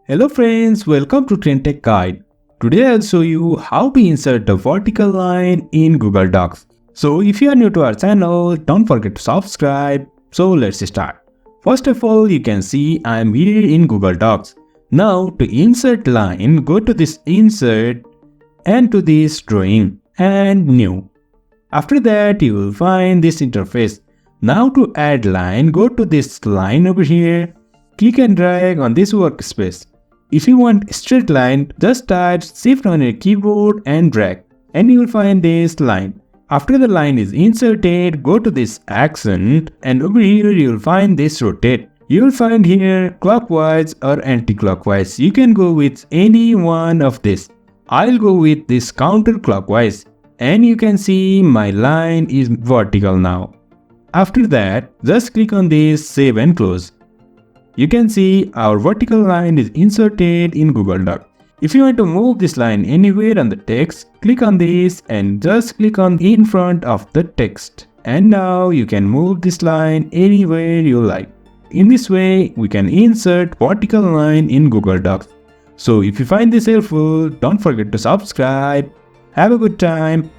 Hello friends, welcome to TrendTech Guide. Today I'll show you how to insert a vertical line in Google Docs. So if you are new to our channel, don't forget to subscribe. So let's start. First of all, you can see I am here in Google Docs. Now to insert line, go to this insert and to this drawing and new. After that, you will find this interface. Now to add line, go to this line over here. Click and drag on this workspace. If you want straight line, just type shift on your keyboard and drag, and you will find this line. After the line is inserted, go to this accent, and over here you will find this rotate. You will find here clockwise or anti-clockwise. You can go with any one of this. I'll go with this counterclockwise, and you can see my line is vertical now. After that, just click on this save and close. You can see our vertical line is inserted in Google Doc. If you want to move this line anywhere on the text, click on this and just click on in front of the text. And now you can move this line anywhere you like. In this way, we can insert vertical line in Google Docs. So if you find this helpful, don't forget to subscribe. Have a good time.